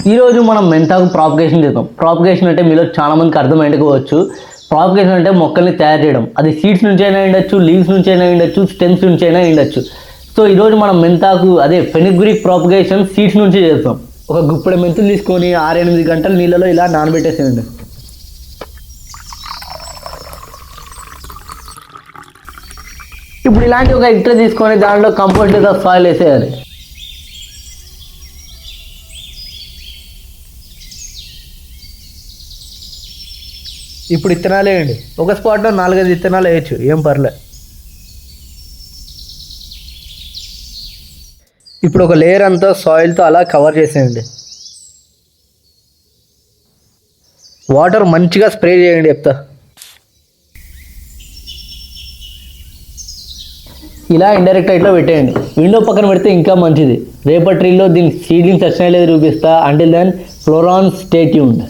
ఈరోజు మనం మెంతాకు ప్రాపగేషన్ చేద్దాం. ప్రాపగేషన్ అంటే మీలో చాలా మందికి అర్థమైండకపోవచ్చు. ప్రాపగేషన్ అంటే మొక్కల్ని తయారు చేయడం. అది సీడ్స్ నుంచి అయినా ఉండొచ్చు, లీవ్స్ నుంచి అయినా ఉండొచ్చు, స్టెమ్స్ నుంచి అయినా ఉండొచ్చు. సో ఈరోజు మనం మెంతాకు అదే ఫెనిగ్రిక్ ప్రాపగేషన్ సీడ్స్ నుంచి చేస్తాం. ఒక గుప్పెడు మెంతులు తీసుకొని 6-8 గంటల నీళ్ళలో ఇలా నానబెట్టేసేయండి. ఇప్పుడు ఇలాంటి ఒక ఇట్ర తీసుకొని దాంట్లో కంపోస్ట్ లేదా సాయిల్ వేసేయాలి. ఇప్పుడు విత్తనాలు వేయండి. ఒక స్పాట్లో 4-5 విత్తనాలు వేయచ్చు, ఏం పర్లే. ఇప్పుడు ఒక లేయర్ అంతా సాయిల్తో అలా కవర్ చేసేయండి. వాటర్ మంచిగా స్ప్రే చేయండి చెప్తా. ఇలా ఇండైరెక్ట్ ఇట్లా పెట్టేయండి. విండో పక్కన పెడితే ఇంకా మంచిది. రేపటి రీల్లో దీని సీడ్లింగ్స్ వచ్చినా లేదు చూపిస్తా. Until then Floran stay tuned.